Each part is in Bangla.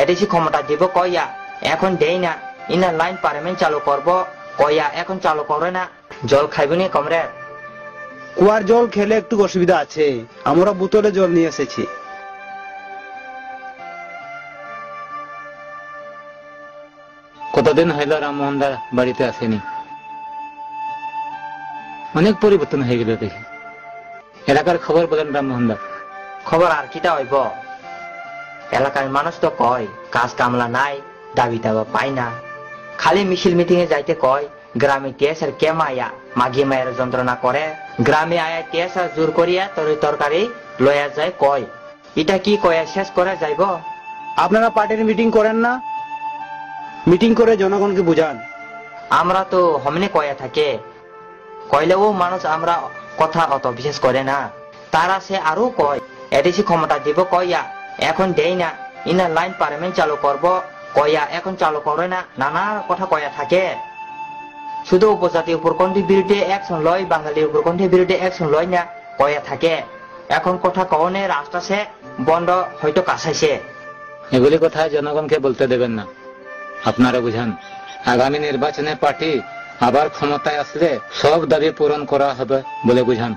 এডিসি ক্ষমতা দিব কইয়া এখন দেই না, ইনার লাইন পার্লামেন্ট চালু করব কইয়া এখন চালু করে না। জল খাইবনি কমরেড? কুয়ার জল খেলে একটু অসুবিধা আছে, আমরা বোতলে জল নিয়ে এসেছি। কতদিন হইল রামমোহন দা বাড়িতে আসেনি, অনেক পরিবর্তন হয়ে গেল দেখি। এলাকার খবর বলেন রামমোহন দা। খবর আর কিটা হইব, এলাকার মানুষ তো কয় কাজ কামলা নাই, দাবি দাবা পাই না, খালি মিছিল মিটিং এ যাইতে কয়। গ্রামে টিএসআর কেম আয়া মাগি মায়ের যন্ত্রণা করে, গ্রামে আয়া টিএসআর জোর করিয়া তরকারি লয়া যায় কয়। এটা কি কয়া শেষ করে যাইব? আপনারা পার্টির মিটিং করেন না? মিটিং করে জনগণকে বুঝান। আমরা তো হমনে কয়া থাকে, কইলেও মানুষ আমরা কথা অত বিশেষ করে না। তারা সে আরো কয় এডিসি ক্ষমতা দিব কইয়া এখন দেই না, ইনার লাইন পার্লামেন্ট চালু করব কইয়া এখন চালু করে না, নানা কথা কয়া থাকে। শুধু উপজাতি উপরকণ্ঠী বিরুদ্ধে অ্যাকশন লয়, বাঙালি উপরকণ্ঠী বিরুদ্ধে অ্যাকশন লয় না কয়া থাকে। এখন কথা কওনে রাস্তা সে বন্ধ হয়তো কাছাইছে। এগুলি কথা জনগণকে বলতে দেবেন না, আপনারা বুঝান। আগামী নির্বাচনে পার্টি আবার ক্ষমতায় আসলে সব দাবি পূরণ করা হবে বলে বুঝান।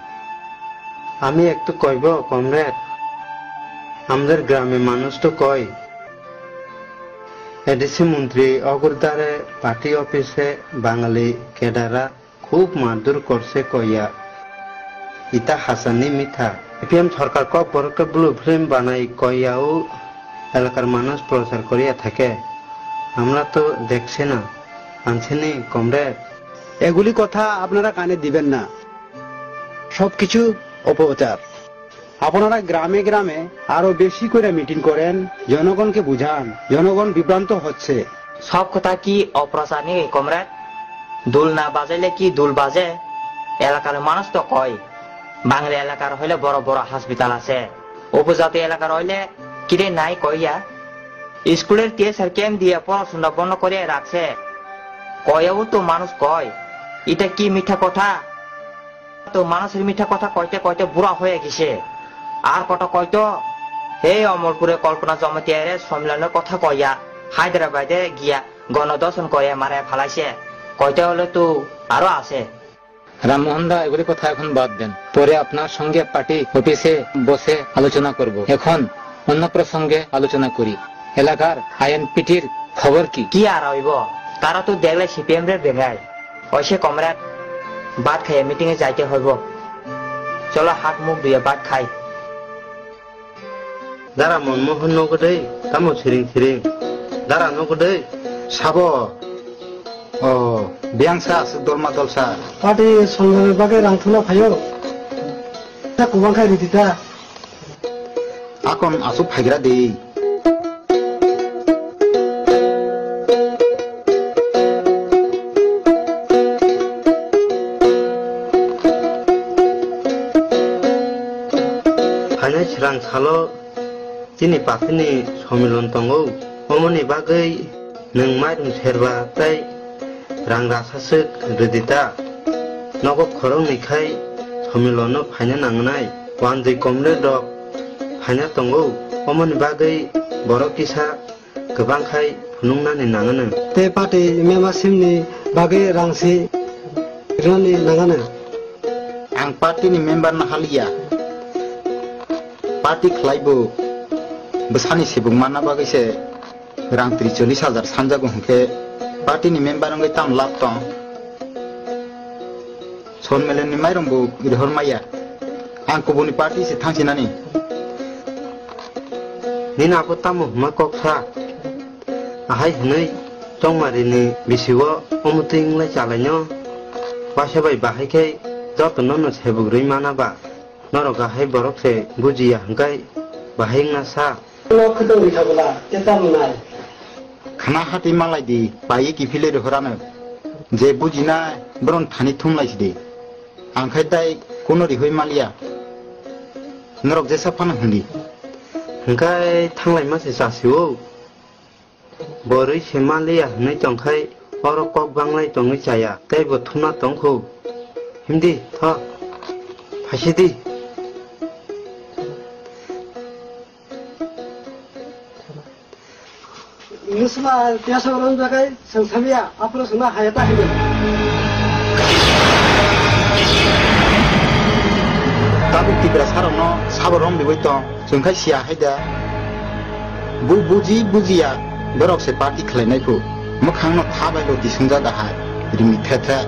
আমি একটু কইব কমরেড, আমাদের গ্রামে মানুষ তো কয় এডিসি মন্ত্রী অগরদারে পার্টি অফিসে বাঙালি কেডারা খুব মারধর করছে কইয়া। ইতা হাসানি মিথা। এপিএম সরকার ক বড়কে ব্লু ফিল্ম বানাই কইয়াও এলাকার মানুষ প্রচার করিয়া থাকে, আমরা তো দেখছি না। আনছেনি কমরেড? এগুলি কথা আপনারা কানে দিবেন না, সবকিছু অপপ্রচার। আপনারা গ্রামে গ্রামে আরো বেশি করে মিটিং করেন, জনগণকে বুঝান, জনগণ বিভ্রান্ত হচ্ছে। সব কথা কি অপ্রচার নেই কমরেড? দুল না বাজাইলে কি দুল বাজে? এলাকার মানুষ তো কয় বাংলা এলাকার হইলে বড় বড় হাসপাতাল আছে, উপজাতি এলাকার হইলে কিরে নাই কইয়া। স্কুলের টিএসআর ক্যাম্প দিয়ে পড়াশোনা বন্ধ করে রাখছে কয়েও তো মানুষ কয়। এটা কি মিঠা কথা? তো মানুষের মিঠা কথা কইতে কইতে বুড়া হয়ে গেছে। আর কত কয়তো এই অমরপুরে কল্পনা জমাতিয়ার সম্মেলনের কথা কইয়া হায়দ্রাবাদে গিয়া গণদর্শন কইয়া মারে ফালাইছে কয়টা হলে তো আরো আছে। রামমোহন দা এগুলি কথা এখন বাদ দেন, পরে আপনার সঙ্গে পার্টি অফিসে বসে আলোচনা করব। এখন অন্য প্রসঙ্গে আলোচনা করি। এলাকার আইএনপিটির খবর কি? কি আর হইব, তারা তো দেখলে সিপিএম রে বেগায়। ওইসে কমরেড, ভাত খাইয়ে মিটিং এ যাইতে হইব। চলো হাত মুখ ধুয়ে ভাত খাই। দাঁড়া মনমোহন নগদে তামো ছিরিং ছিরিং দাঁড়া নগদে সাব ও বিয়াংসা দলমা দলসা পাটি সংগ্রামের বাগে রাংথুনা ফাইও তা কুবাং খাই দিতা আকন আসু ফাইগ্রা দে ফাইনাল ছিরাং সালো তিনি পাখিনি সম্মিলন দঙ্গौ অমনি বাগै नों माइरं सेरबा ताई रां रासासो रेदिता नगो खरं निखाय सम्मिलन फाइना नांगनाय वान दुई कमरे दक फाइना दंगौ अमनि बागै बर' किसा गोबांखाय फुनुंनानै नाङोनो ते पाटी मेम्बारशिपनि बागै रांसि रानि नाङानो आं पार्टीनि मेम्बार नाहालिया पार्टी खालायबो बोसानि सिबुं माना बागैसे रां 40,000 सानजागो हंके पार्टीनि मेम्बार अंगै ताम लाभ दं सनमेलननि माइरंबो इरहर माया आं गुबुननि पार्टी से थांसिनानि निनाबो तामो मा कक्सा आहाय हनै जंमारिनि बिसिव अमुतिंलाय जालायनो बासाबाय बाहायखाय जतननो सेबुग्रै मानाबा नरगाहाय बरकसे बुजिया हंगाय बाहायना सा खदौ बिथाबला केता मुनाय खाना हाथै मालाय दि बायै गिफिले रहरानो जे बुजिना ब्रन थानि थुमलायसि दे आंखाय दाय कोनो रिहय मालिया नरक जेसा फान हुंदि हंगाय थांलाय मासे जासिओ बरै सेमालिया हनै तंखाय अर कक बांलाय तङै जाया ताय बथुना तंखौ हिमदि थ फासिदि nusma tiasa orang bagai sengsamia apro suna hayata hidup. Tapi tiba sekarang no sabar rom begitu, sengkai siapa ada, buji ya, berok separti kelainan itu, makanya tabai lo disungja dah, demi tetra